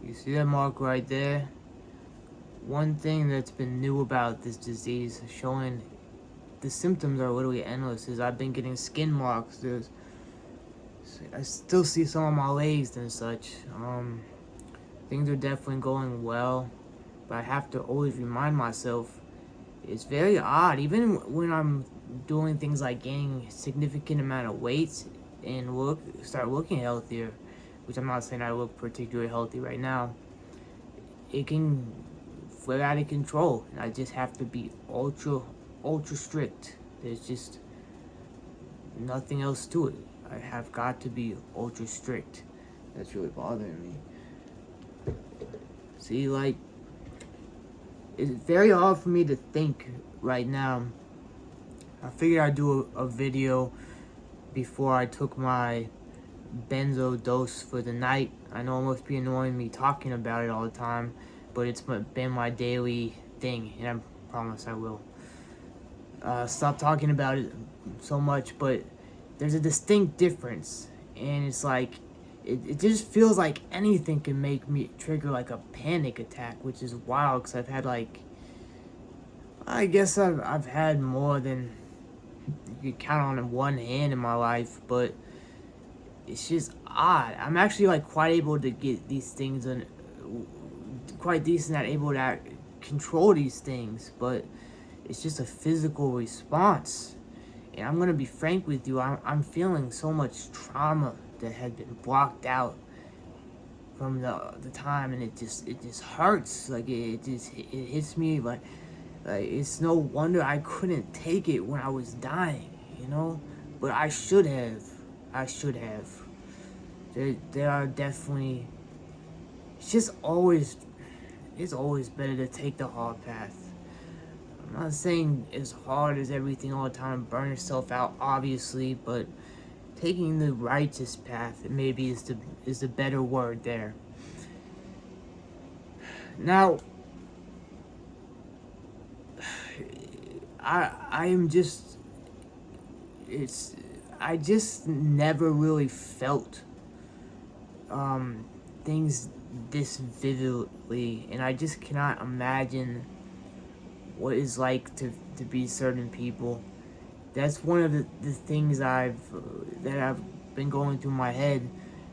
You see that mark right there? One thing that's been new about this disease, showing the symptoms are literally endless, is I've been getting skin marks. I still see some on my legs and such. Things are definitely going well, but I have to always remind myself. It's very odd, even when I'm doing things like gaining a significant amount of weight and start looking healthier, which I'm not saying I look particularly healthy right now. It can flare out of control, and I just have to be ultra strict. There's just nothing else to it. I have got to be ultra strict. That's really bothering me. See, like, it's very hard for me to think right now. I figured I'd do a video before I took my benzo dose for the night. I know it must be annoying me talking about it all the time, but it's been my daily thing, and I promise I will stop talking about it so much. But there's a distinct difference, and it's like it just feels like anything can make me trigger like a panic attack, which is wild because I've had like, I guess I've had more than you could count on one hand in my life, but it's just odd. I'm actually like quite able to get these things and quite decent at able to control these things, but it's just a physical response. And I'm gonna be frank with you, I'm feeling so much trauma that had been blocked out from the time, and it just hurts. Like it hits me like it's no wonder I couldn't take it when I was dying, you know. But I should have. There are definitely. It's always better to take the hard path. I'm not saying as hard as everything all the time, burn yourself out, obviously, but taking the righteous path maybe is the better word there. Now, I am just I just never really felt things this vividly, and I just cannot imagine what it's like to be certain people. That's one of the things that I've been going through my head,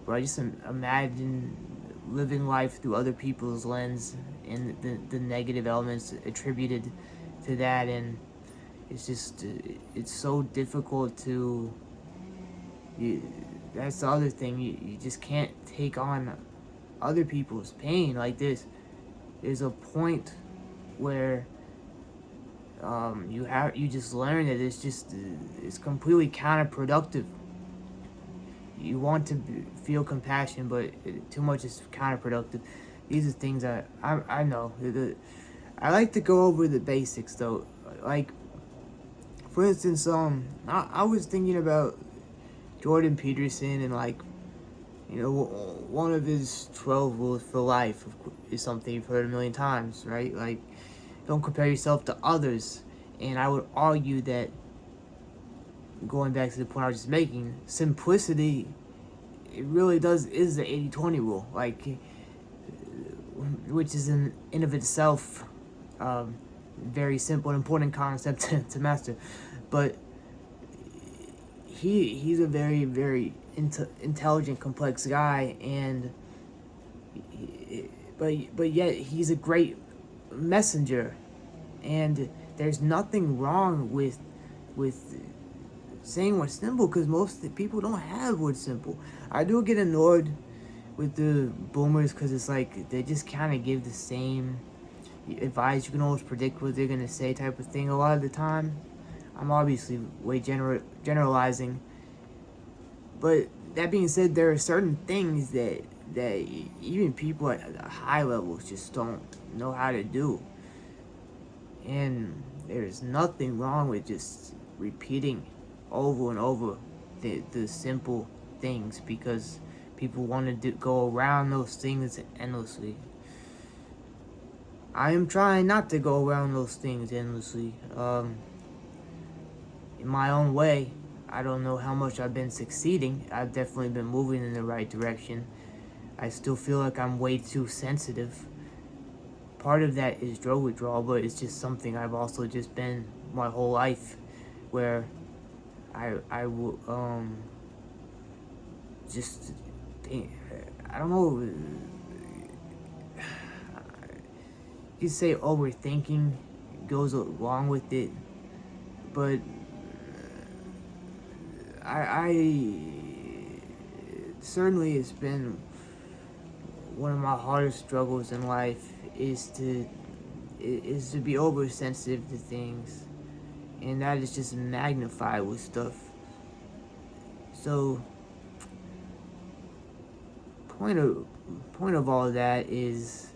where I just imagine living life through other people's lens and the negative elements attributed to that, and it's just it's so difficult to that's the other thing, you just can't take on other people's pain like this. There's a point where you just learn that it's completely counterproductive. You want to feel compassion, but too much is counterproductive. These are things that I know. I like to go over the basics though. Like, for instance, I was thinking about Jordan Peterson, and like, you know, one of his 12 rules for life is something you've heard a million times, right? Like, don't compare yourself to others. And I would argue that, going back to the point I was just making, simplicity, it really is the 80-20 rule. Like, which is in of itself very simple and important concept to master. But he's a very, very intelligent, complex guy, and but yet he's a great messenger, and there's nothing wrong with saying what's simple, because most of the people don't have what's simple. I do get annoyed with the boomers, because it's like they just kind of give the same advice. You can always predict what they're gonna say, type of thing. A lot of the time, I'm obviously way generalizing, but that being said, there are certain things that even people at high levels just don't know how to do, and there's nothing wrong with just repeating over and over the simple things, because people want to go around those things endlessly. I am trying not to go around those things endlessly. In my own way, I don't know how much I've been succeeding. I've definitely been moving in the right direction. I still feel like I'm way too sensitive. Part of that is drug withdrawal, but it's just something I've also just been my whole life, where I will just think, I don't know. You say overthinking goes along with it, but I certainly, it's been one of my hardest struggles in life is to be oversensitive to things, and that is just magnified with stuff. So point of all that is,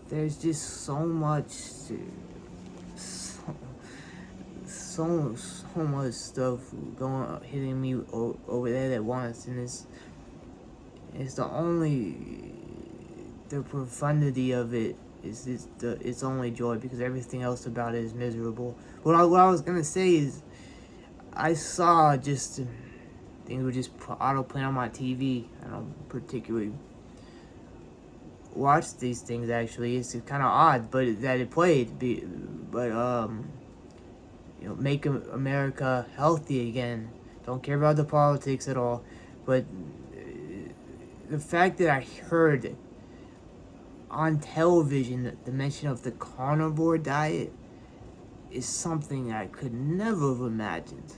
there's just so much so much stuff hitting me over there at once, and it's the profundity of it is its only joy, because everything else about it is miserable. What I was gonna say is, I saw just things were just auto playing on my TV. I don't particularly watch these things, actually. It's kind of odd, but that it played. But make America healthy again. Don't care about the politics at all, but the fact that I heard on television the mention of the carnivore diet is something I could never have imagined.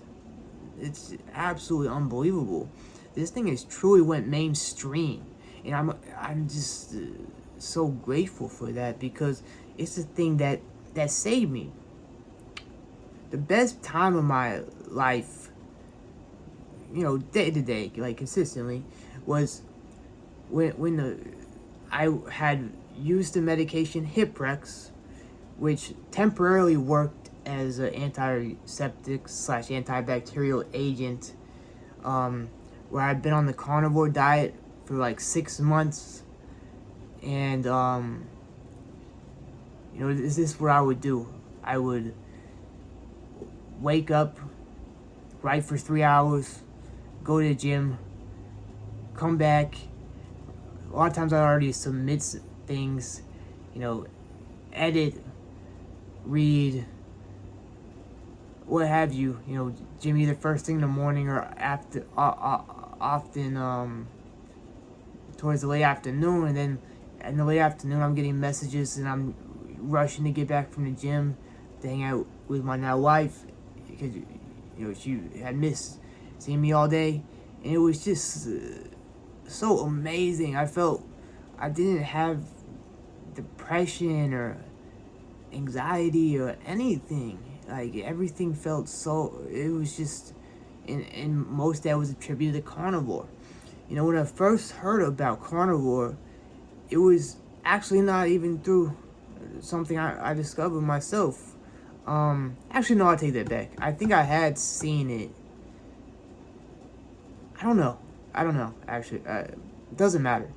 It's absolutely unbelievable. This thing has truly went mainstream, and I'm just so grateful for that, because it's the thing that saved me. The best time of my life, day to day, like consistently, was when I had used the medication Hiprex, which temporarily worked as an antiseptic / antibacterial agent, where I'd been on the carnivore diet for like 6 months, and this is what I would do. I would wake up, write for 3 hours, go to the gym, come back. A lot of times I already submit things, edit, read, what have you. Gym either first thing in the morning or after, often towards the late afternoon, and then in the late afternoon I'm getting messages and I'm rushing to get back from the gym to hang out with my now wife, because she had missed seeing me all day, and it was just so amazing. I felt I didn't have depression or anxiety or anything. Like, everything felt so, it was just, and most of that was attributed to carnivore. When I first heard about carnivore, it was actually not even through something I discovered myself. Actually, no, I take that back. I think I had seen it. I don't know, actually. It doesn't matter.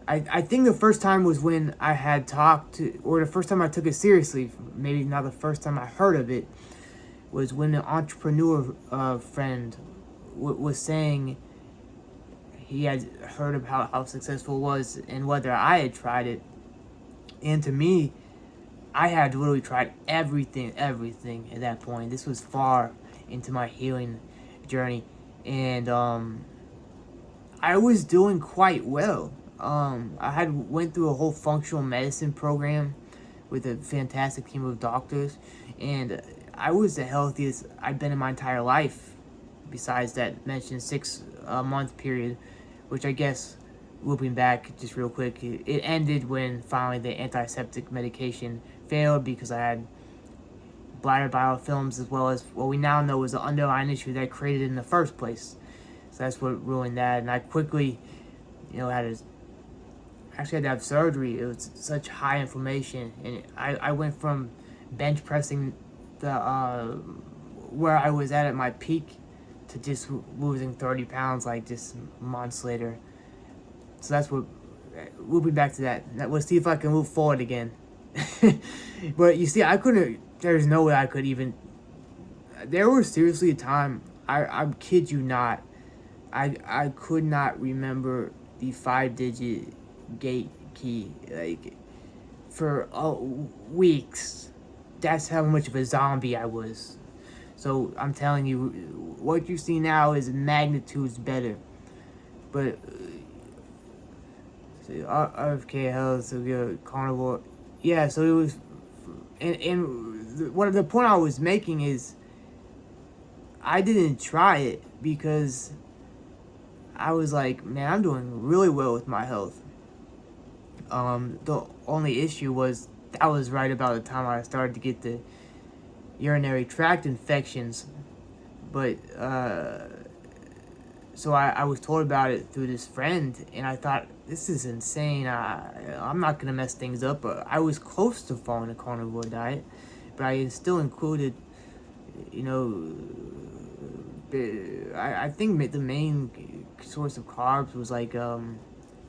I think the first time was when I had talked to, or the first time I took it seriously, maybe not the first time I heard of it, was when an entrepreneur friend was saying he had heard of how successful it was and whether I had tried it. And to me, I had literally tried everything at that point. This was far into my healing journey, and I was doing quite well. I had went through a whole functional medicine program with a fantastic team of doctors, and I was the healthiest I'd been in my entire life, besides that mentioned 6-month period, which I guess, looping back just real quick, it ended when finally the antiseptic medication failed, because I had bladder biofilms, as well as what we now know was the underlying issue that created it in the first place. So that's what ruined that, and I quickly, had to have surgery. It was such high inflammation, and I went from bench pressing the where I was at my peak to just losing 30 pounds like just months later. So that's what, we'll be back to that. Let's see if I can move forward again. But you see, there's no way I could even, there was seriously a time I kid you not. I could not remember the 5-digit gate key like for weeks. That's how much of a zombie I was. So I'm telling you, what you see now is magnitudes better. But RFK Health, so good carnivore. Yeah, so it was, what the point I was making is, I didn't try it because I was like, man, I'm doing really well with my health. The only issue was that was right about the time I started to get the urinary tract infections. But so I was told about it through this friend, and I thought, this is insane. I'm not gonna mess things up. But I was close to following a carnivore diet, but I still included, you know, I think the main source of carbs was like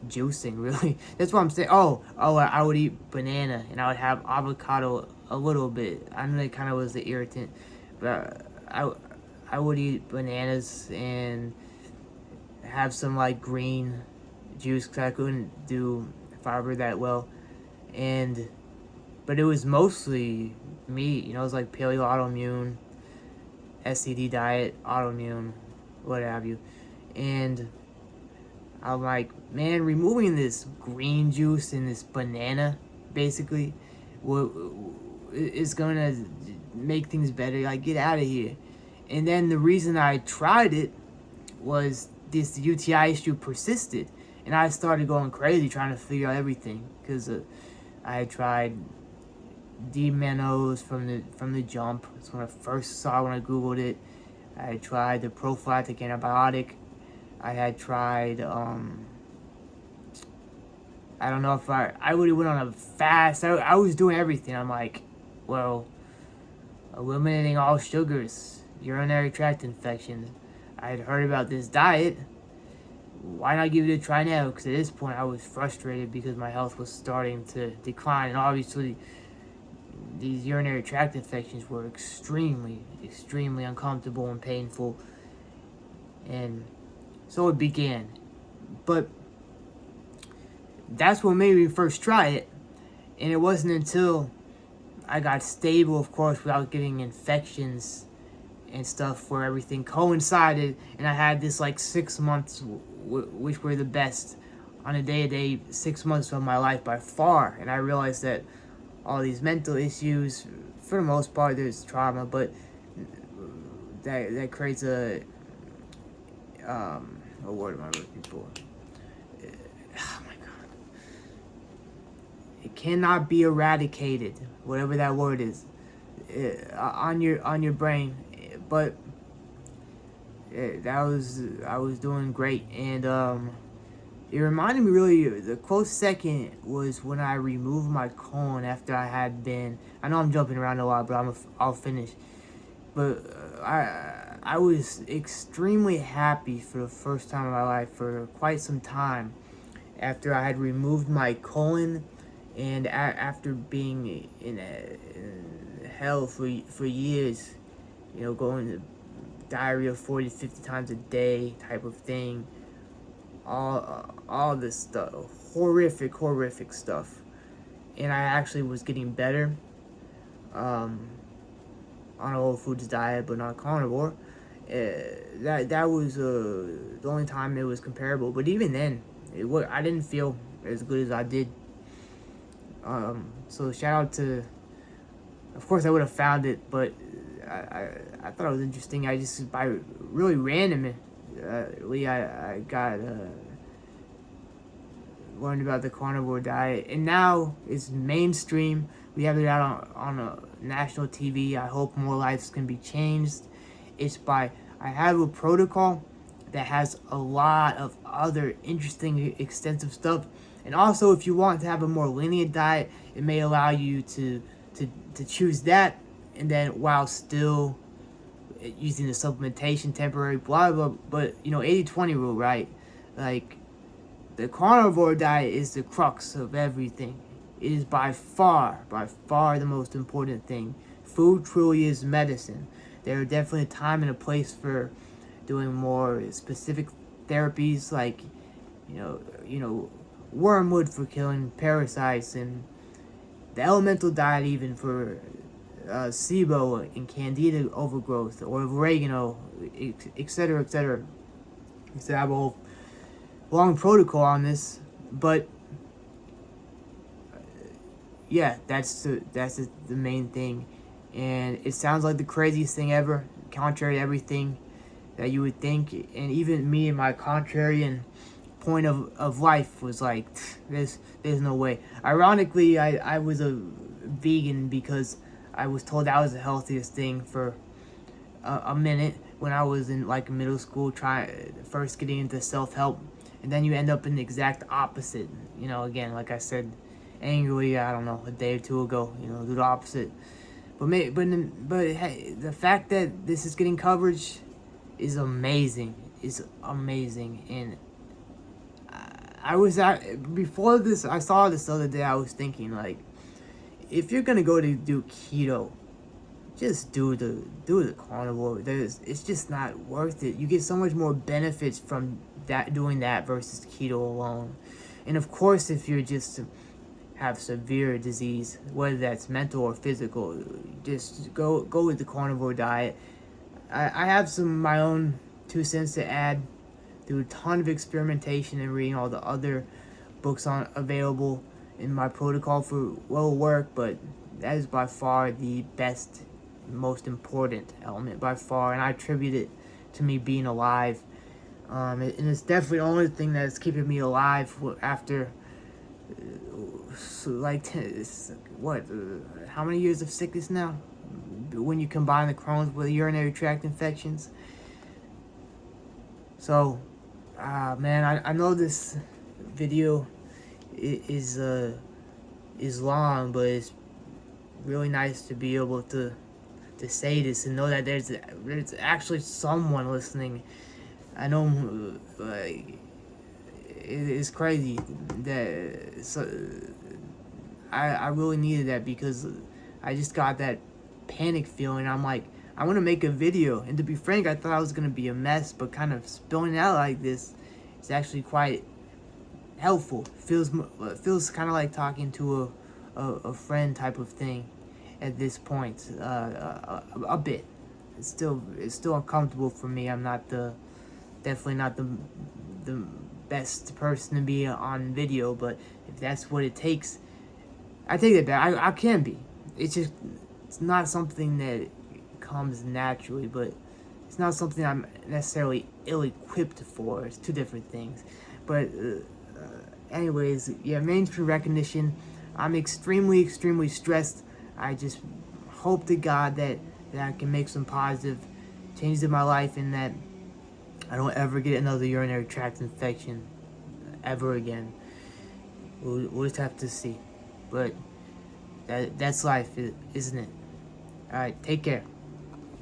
juicing. Really, that's what I'm saying. I would eat banana, and I would have avocado a little bit. I know that kind of was the irritant, but I would eat bananas and have some like green juice because I couldn't do fiber that well, and but it was mostly meat. You know, it was like paleo autoimmune, SCD diet, autoimmune, what have you, and I'm like, man, removing this green juice and this banana, basically, is gonna make things better. Like, get out of here. And then the reason I tried it was this UTI issue persisted, and I started going crazy trying to figure out everything because I had tried D-Manos from the jump. That's when I first saw when I googled it. I had tried the prophylactic antibiotic. I had tried I don't know if I would have went on a fast. I was doing everything. I'm like, well, eliminating all sugars, urinary tract infections. I had heard about this diet. Why not give it a try now? Because at this point I was frustrated because my health was starting to decline, and obviously these urinary tract infections were extremely, extremely uncomfortable and painful. And so it began. But that's what made me first try it. And it wasn't until I got stable, of course, without getting infections and stuff, where everything coincided, and I had this like 6 months, which were the best on a day-to-day 6 months of my life by far. And I realized that all these mental issues, for the most part, there's trauma, but that creates a what word am I looking for? Oh my god! It cannot be eradicated, whatever that word is, on your brain. But I was doing great, and it reminded me really. The close second was when I removed my colon after I had been. I know I'm jumping around a lot, but I'll finish. But I was extremely happy for the first time in my life for quite some time after I had removed my colon, and after being in hell for years, you know, going to diarrhea 40 to 50 times a day type of thing, all this stuff, horrific stuff, and I actually was getting better on a whole foods diet, but not carnivore. That was the only time it was comparable. But even then, I didn't feel as good as I did. So shout out to, of course I would have found it, but I thought it was interesting. I just, by really randomly, I got learned about the carnivore diet, and now it's mainstream. We have it out on a national TV. I hope more lives can be changed. I have a protocol that has a lot of other interesting, extensive stuff. And also, if you want to have a more lenient diet, it may allow you to choose that, and then while still using the supplementation, temporary, blah, blah, but, 80-20 rule, right? Like, the carnivore diet is the crux of everything. It is by far the most important thing. Food truly is medicine. There are definitely a time and a place for doing more specific therapies, like you know, wormwood for killing parasites, and the elemental diet even for SIBO and candida overgrowth, or oregano, etc., etc. So I have a whole long protocol on this, but yeah, that's the main thing, and it sounds like the craziest thing ever, contrary to everything that you would think, and even me and my contrarian point of life was like, there's no way. Ironically, I was a vegan because I was told that was the healthiest thing for a minute when I was in like middle school, first getting into self-help, and then you end up in the exact opposite. Again, like I said, angrily, I don't know, a day or two ago, do the opposite. But hey, the fact that this is getting coverage is amazing. And before this, I saw this the other day. I was thinking, like, if you're gonna go to do keto, just do the carnivore. It's just not worth it. You get so much more benefits from doing that versus keto alone. And of course, if you're just have severe disease, whether that's mental or physical, just go with the carnivore diet. I have some my own 2 cents to add through a ton of experimentation and reading all the other books available in my protocol for will work, but that is by far the best, most important element by far, and I attribute it to me being alive. And it's definitely the only thing that's keeping me alive after how many years of sickness now? When you combine the Crohn's with urinary tract infections. So, man, I know this video is long, but it's really nice to be able to say this and know that there's actually someone listening. I know, it's crazy that I really needed that, because I just got that panic feeling. I'm like, I want to make a video, and to be frank, I thought I was gonna be a mess, but kind of spilling it out like this is actually quite helpful. Feels kind of like talking to a friend type of thing at this point. A bit. It's still uncomfortable for me. I'm definitely not the best person to be on video, but if that's what it takes, I take that back. I can be. It's not something that comes naturally, but it's not something I'm necessarily ill-equipped for. It's two different things. But anyways, yeah, mainstream recognition. I'm extremely stressed. I just hope to God that I can make some positive changes in my life, and that I don't ever get another urinary tract infection ever again. We'll just have to see. But that's life, isn't it? Alright, take care.